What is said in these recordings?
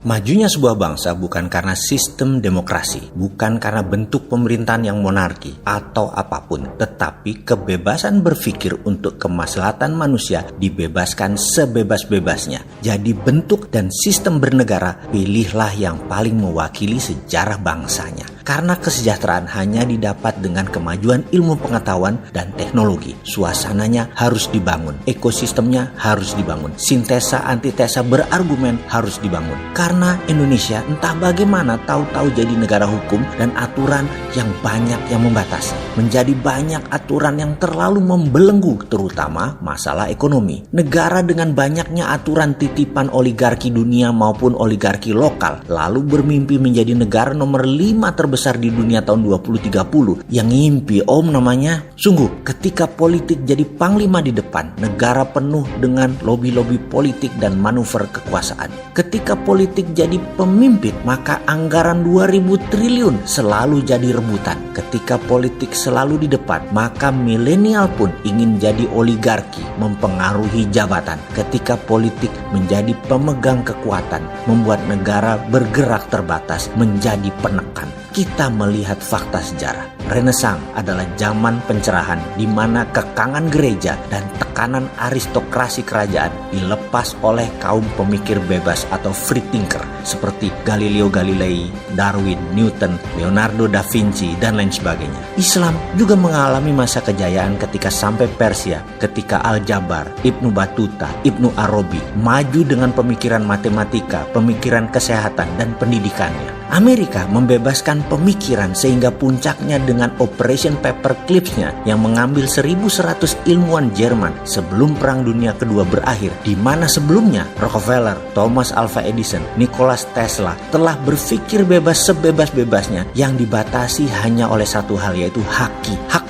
Majunya sebuah bangsa bukan karena sistem demokrasi, bukan karena bentuk pemerintahan yang monarki atau apapun, tetapi kebebasan berpikir untuk kemaslahatan manusia dibebaskan sebebas-bebasnya. Jadi bentuk dan sistem bernegara, pilihlah yang paling mewakili sejarah bangsanya. Karena kesejahteraan hanya didapat dengan kemajuan ilmu pengetahuan dan teknologi. Suasananya harus dibangun, ekosistemnya harus dibangun, sintesa antitesa berargumen harus dibangun. Karena Indonesia entah bagaimana tahu-tahu jadi negara hukum dan aturan yang banyak yang membatasi. Menjadi banyak aturan yang terlalu membelenggu, terutama masalah ekonomi. Negara dengan banyaknya aturan titipan oligarki dunia maupun oligarki lokal, lalu bermimpi menjadi negara nomor 5 terbesar di dunia tahun 2030. Yang ngimpi namanya. Sungguh, ketika politik jadi panglima di depan, negara penuh dengan lobi-lobi politik dan manuver kekuasaan. Ketika politik jadi pemimpin, maka anggaran 2000 triliun selalu jadi rebutan. Ketika politik selalu di depan, maka milenial pun ingin jadi oligarki, mempengaruhi jabatan. Ketika politik menjadi pemegang kekuatan, membuat negara bergerak terbatas menjadi penekan. Kita melihat fakta sejarah. Renaissance adalah zaman pencerahan di mana kekangan gereja dan tekanan aristokrasi kerajaan dilepas oleh kaum pemikir bebas atau free thinker seperti Galileo Galilei, Darwin, Newton, Leonardo da Vinci, dan lain sebagainya. Islam juga mengalami masa kejayaan ketika sampai Persia, ketika Al-Jabar, Ibnu Battuta, Ibnu Arabi maju dengan pemikiran matematika, pemikiran kesehatan, dan pendidikannya. Amerika membebaskan pemikiran sehingga puncaknya dengan Operation Paperclipsnya yang mengambil 1100 ilmuwan Jerman sebelum Perang Dunia Kedua berakhir, di mana sebelumnya Rockefeller, Thomas Alva Edison, Nikola Tesla telah berpikir bebas sebebas-bebasnya yang dibatasi hanya oleh satu hal, yaitu hak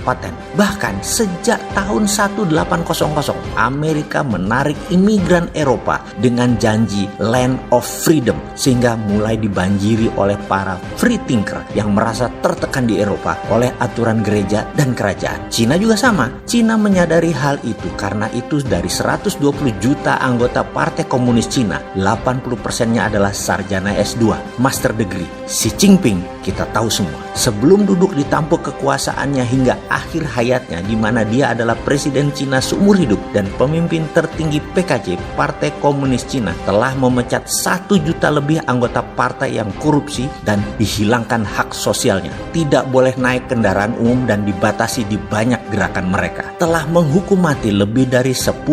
paten. Bahkan sejak tahun 1800 Amerika menarik imigran Eropa dengan janji Land of Freedom, sehingga mulai dibanjiri oleh para free thinker yang merasa tertekan di Eropa oleh aturan gereja dan kerajaan. Cina juga sama. Cina menyadari hal itu, karena itu dari 120 juta anggota Partai Komunis Cina, 80%-nya adalah sarjana S2, master degree. Xi Jinping kita tahu semua, sebelum duduk di tampuk kekuasaannya hingga akhir hayatnya, di mana dia adalah presiden Cina seumur hidup dan pemimpin tertinggi PKC, Partai Komunis Cina, telah memecat 1 juta lebih anggota partai yang korupsi dan dihilangkan hak sosialnya. Tidak boleh naik kendaraan umum dan dibatasi di banyak gerakan mereka. Telah menghukum mati lebih dari 10.000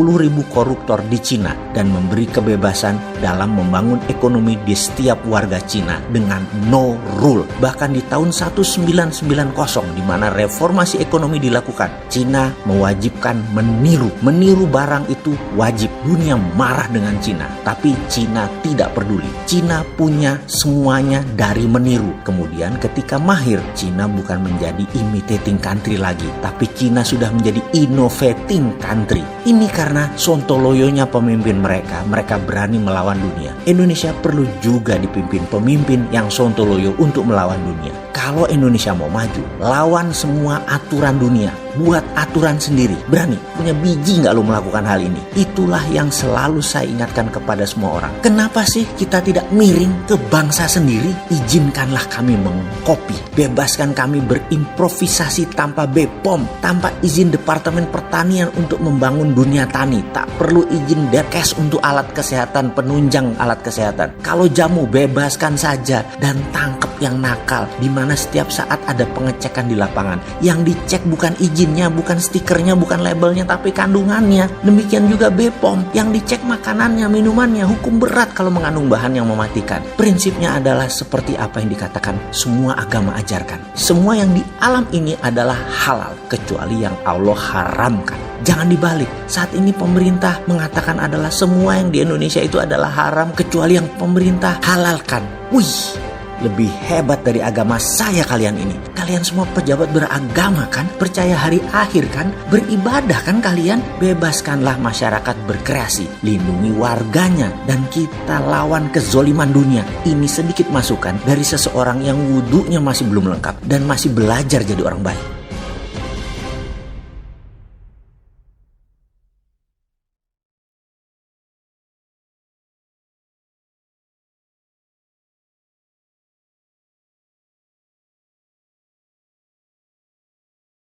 koruptor di Cina dan memberi kebebasan dalam membangun ekonomi di setiap warga Cina dengan no rule. Bahkan di tahun 1990, di mana reformasi ekonomi dilakukan, Cina mewajibkan meniru barang itu wajib. Dunia marah dengan Cina, tapi Cina tidak peduli. Cina punya semuanya dari meniru. Kemudian ketika mahir, Cina bukan menjadi imitating country lagi, tapi Cina sudah menjadi innovating country. Ini karena sontoloyonya pemimpin mereka berani melawan dunia. Indonesia perlu juga dipimpin pemimpin yang sontoloyo untuk melawan dunia. Kalau Indonesia mau maju, lawan semua aturan dunia, buat aturan sendiri. Berani, punya biji nggak lo melakukan hal ini? Itulah yang selalu saya ingatkan kepada semua orang. Kenapa sih kita tidak miring ke bangsa sendiri? Izinkanlah kami mengkopi, bebaskan kami berimprovisasi tanpa BPOM, tanpa izin Departemen Pertanian untuk membangun dunia tani. Tak perlu izin Dekes untuk alat kesehatan, penunjang alat kesehatan. Kalau jamu, bebaskan saja dan tangkap yang nakal, di mana setiap saat ada pengecekan di lapangan. Yang dicek bukan izinnya, bukan stikernya, bukan labelnya, tapi kandungannya. Demikian juga BPOM, yang dicek makanannya, minumannya. Hukum berat kalau mengandung bahan yang mematikan. Prinsipnya adalah seperti apa yang dikatakan semua agama ajarkan. Semua yang di alam ini adalah halal, kecuali yang Allah haramkan. Jangan dibalik. Saat ini pemerintah mengatakan adalah semua yang di Indonesia itu adalah haram, kecuali yang pemerintah halalkan. Wih, lebih hebat dari agama saya kalian ini. Kalian semua pejabat beragama kan? Percaya hari akhir kan? Beribadah kan kalian? Bebaskanlah masyarakat berkreasi, lindungi warganya, dan kita lawan kezoliman dunia. Ini sedikit masukan dari seseorang yang wudunya masih belum lengkap dan masih belajar jadi orang baik.